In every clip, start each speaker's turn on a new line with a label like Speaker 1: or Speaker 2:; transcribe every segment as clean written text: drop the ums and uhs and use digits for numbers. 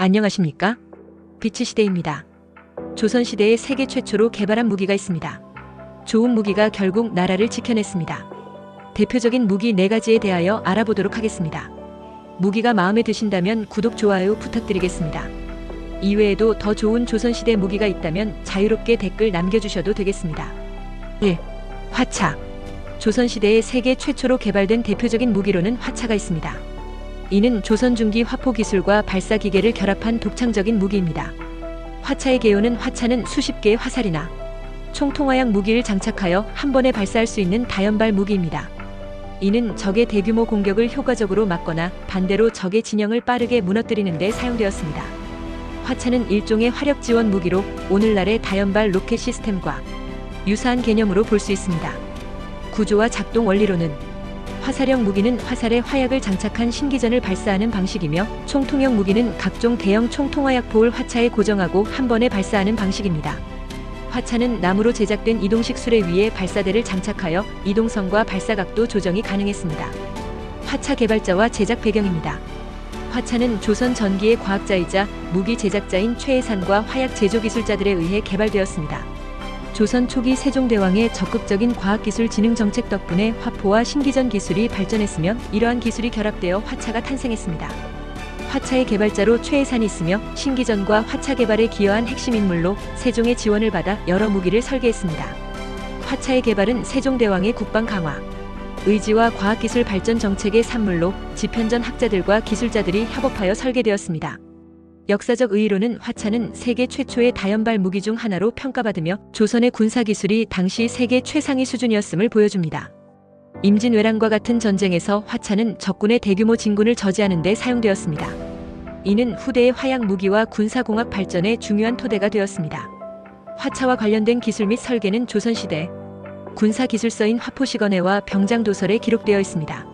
Speaker 1: 안녕하십니까? 비치시대입니다. 조선시대에 세계 최초로 개발한 무기가 있습니다. 좋은 무기가 결국 나라를 지켜냈습니다. 대표적인 무기 4가지에 대하여 알아보도록 하겠습니다. 무기가 마음에 드신다면 구독, 좋아요 부탁드리겠습니다. 이외에도 더 좋은 조선시대 무기가 있다면 자유롭게 댓글 남겨주셔도 되겠습니다. 1. 화차. 조선시대에 세계 최초로 개발된 대표적인 무기로는 화차가 있습니다. 이는 조선 중기 화포 기술과 발사 기계를 결합한 독창적인 무기입니다. 화차의 개요는 화차는 수십 개의 화살이나 총통화약 무기를 장착하여 한 번에 발사할 수 있는 다연발 무기입니다. 이는 적의 대규모 공격을 효과적으로 막거나 반대로 적의 진영을 빠르게 무너뜨리는 데 사용되었습니다. 화차는 일종의 화력 지원 무기로 오늘날의 다연발 로켓 시스템과 유사한 개념으로 볼 수 있습니다. 구조와 작동 원리로는 화살형 무기는 화살에 화약을 장착한 신기전을 발사하는 방식이며 총통형 무기는 각종 대형 총통화약포를 화차에 고정하고 한 번에 발사하는 방식입니다. 화차는 나무로 제작된 이동식 수레 위에 발사대를 장착하여 이동성과 발사각도 조정이 가능했습니다. 화차 개발자와 제작 배경입니다. 화차는 조선 전기의 과학자이자 무기 제작자인 최해산과 화약 제조 기술자들에 의해 개발되었습니다. 조선 초기 세종대왕의 적극적인 과학기술 진흥 정책 덕분에 화포와 신기전 기술이 발전했으며 이러한 기술이 결합되어 화차가 탄생했습니다. 화차의 개발자로 최해산이 있으며 신기전과 화차 개발에 기여한 핵심 인물로 세종의 지원을 받아 여러 무기를 설계했습니다. 화차의 개발은 세종대왕의 국방 강화, 의지와 과학기술 발전 정책의 산물로 집현전 학자들과 기술자들이 협업하여 설계되었습니다. 역사적 의의로는 화차는 세계 최초의 다연발 무기 중 하나로 평가받으며 조선의 군사기술이 당시 세계 최상위 수준이었음을 보여줍니다. 임진왜란과 같은 전쟁에서 화차는 적군의 대규모 진군을 저지하는 데 사용되었습니다. 이는 후대의 화약 무기와 군사공학 발전의 중요한 토대가 되었습니다. 화차와 관련된 기술 및 설계는 조선시대 군사기술서인 화포시건해와 병장도설에 기록되어 있습니다.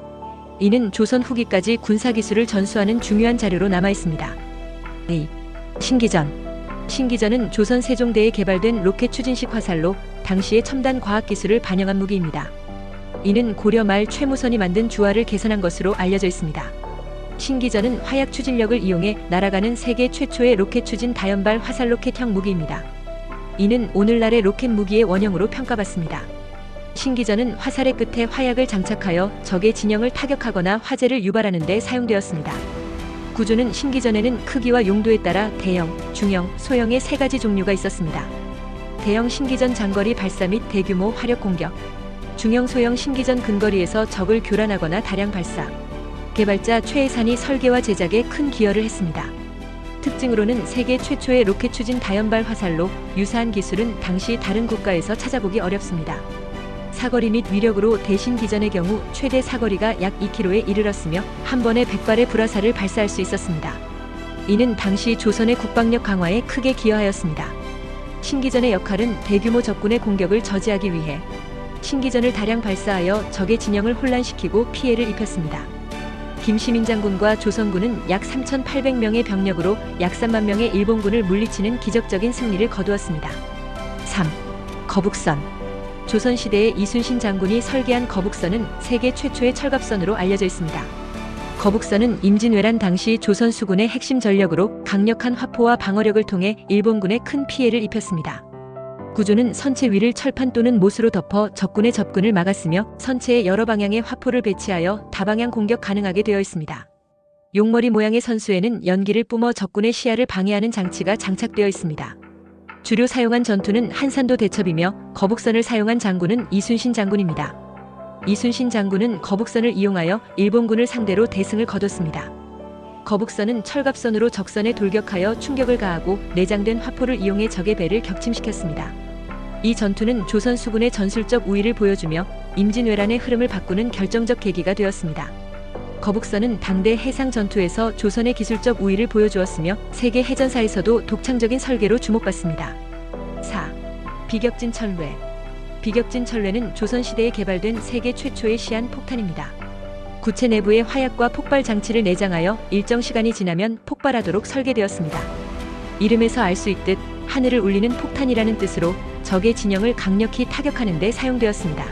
Speaker 1: 이는 조선 후기까지 군사기술을 전수하는 중요한 자료로 남아있습니다. 2. 신기전. 신기전은 조선 세종대에 개발된 로켓 추진식 화살로 당시의 첨단 과학기술을 반영한 무기입니다. 이는 고려 말 최무선이 만든 주화를 개선한 것으로 알려져 있습니다. 신기전은 화약 추진력을 이용해 날아가는 세계 최초의 로켓 추진 다연발 화살 로켓형 무기입니다. 이는 오늘날의 로켓 무기의 원형으로 평가받습니다. 신기전은 화살의 끝에 화약을 장착하여 적의 진영을 타격하거나 화재를 유발하는 데 사용되었습니다. 구조는 신기전에는 크기와 용도에 따라 대형, 중형, 소형의 3가지 종류가 있었습니다. 대형 신기전 장거리 발사 및 대규모 화력 공격, 중형 소형 신기전 근거리에서 적을 교란하거나 다량 발사. 개발자 최해산이 설계와 제작에 큰 기여를 했습니다. 특징으로는 세계 최초의 로켓 추진 다연발 화살로 유사한 기술은 당시 다른 국가에서 찾아보기 어렵습니다. 사거리 및 위력으로 대신기전의 경우 최대 사거리가 약 2km에 이르렀으며 한 번에 100발의 불화살을 발사할 수 있었습니다. 이는 당시 조선의 국방력 강화에 크게 기여하였습니다. 신기전의 역할은 대규모 적군의 공격을 저지하기 위해 신기전을 다량 발사하여 적의 진영을 혼란시키고 피해를 입혔습니다. 김시민 장군과 조선군은 약 3,800명의 병력으로 약 3만 명의 일본군을 물리치는 기적적인 승리를 거두었습니다. 3. 거북선. 조선시대에 이순신 장군이 설계한 거북선은 세계 최초의 철갑선으로 알려져 있습니다. 거북선은 임진왜란 당시 조선 수군의 핵심 전력으로 강력한 화포와 방어력을 통해 일본군에 큰 피해를 입혔습니다. 구조는 선체 위를 철판 또는 못으로 덮어 적군의 접근을 막았으며 선체의 여러 방향의 화포를 배치하여 다방향 공격 가능하게 되어 있습니다. 용머리 모양의 선수에는 연기를 뿜어 적군의 시야를 방해하는 장치가 장착되어 있습니다. 주로 사용한 전투는 한산도 대첩이며 거북선을 사용한 장군은 이순신 장군입니다. 이순신 장군은 거북선을 이용하여 일본군을 상대로 대승을 거뒀습니다. 거북선은 철갑선으로 적선에 돌격하여 충격을 가하고 내장된 화포를 이용해 적의 배를 격침시켰습니다. 이 전투는 조선 수군의 전술적 우위를 보여주며 임진왜란의 흐름을 바꾸는 결정적 계기가 되었습니다. 거북선은 당대 해상 전투에서 조선의 기술적 우위를 보여주었으며 세계 해전사에서도 독창적인 설계로 주목받습니다. 4. 비격진 철뢰. 비격진 철뢰는 조선시대에 개발된 세계 최초의 시한 폭탄입니다. 구체 내부에 화약과 폭발 장치를 내장하여 일정 시간이 지나면 폭발하도록 설계되었습니다. 이름에서 알 수 있듯 하늘을 울리는 폭탄이라는 뜻으로 적의 진영을 강력히 타격하는 데 사용되었습니다.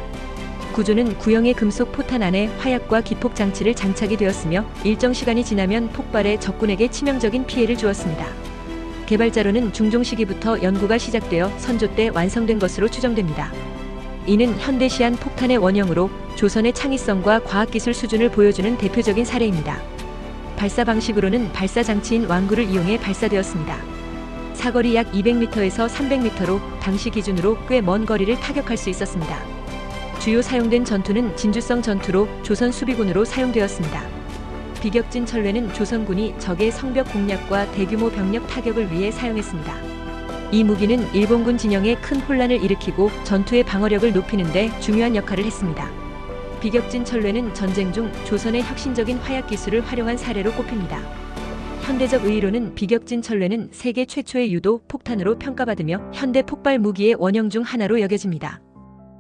Speaker 1: 구조는 구형의 금속 포탄 안에 화약과 기폭 장치를 장착이 되었으며 일정 시간이 지나면 폭발해 적군에게 치명적인 피해를 주었습니다. 개발자로는 중종 시기부터 연구가 시작되어 선조 때 완성된 것으로 추정됩니다. 이는 현대시한 폭탄의 원형으로 조선의 창의성과 과학기술 수준을 보여주는 대표적인 사례입니다. 발사 방식으로는 발사 장치인 완구를 이용해 발사되었습니다. 사거리 약 200m에서 300m로 당시 기준으로 꽤 먼 거리를 타격할 수 있었습니다. 주요 사용된 전투는 진주성 전투로 조선 수비군으로 사용되었습니다. 비격진 철뢰는 조선군이 적의 성벽 공략과 대규모 병력 타격을 위해 사용했습니다. 이 무기는 일본군 진영에 큰 혼란을 일으키고 전투의 방어력을 높이는 데 중요한 역할을 했습니다. 비격진 철뢰는 전쟁 중 조선의 혁신적인 화약 기술을 활용한 사례로 꼽힙니다. 현대적 의의로는 비격진 철뢰는 세계 최초의 유도 폭탄으로 평가받으며 현대 폭발 무기의 원형 중 하나로 여겨집니다.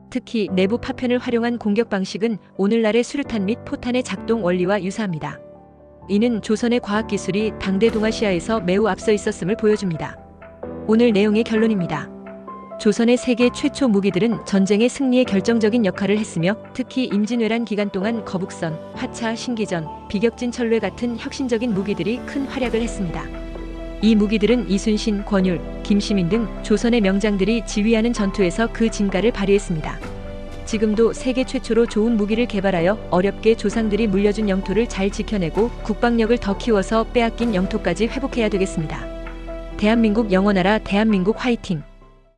Speaker 1: 특히 내부 파편을 활용한 공격 방식은 오늘날의 수류탄 및 포탄의 작동 원리와 유사합니다. 이는 조선의 과학기술이 당대 동아시아에서 매우 앞서 있었음을 보여줍니다. 오늘 내용의 결론입니다. 조선의 세계 최초 무기들은 전쟁의 승리에 결정적인 역할을 했으며 특히 임진왜란 기간 동안 거북선, 화차, 신기전, 비격진 철뢰 같은 혁신적인 무기들이 큰 활약을 했습니다. 이 무기들은 이순신, 권율, 김시민 등 조선의 명장들이 지휘하는 전투에서 그 진가를 발휘했습니다. 지금도 세계 최초로 좋은 무기를 개발하여 어렵게 조상들이 물려준 영토를 잘 지켜내고 국방력을 더 키워서 빼앗긴 영토까지 회복해야 되겠습니다. 대한민국 영원하라. 대한민국 화이팅!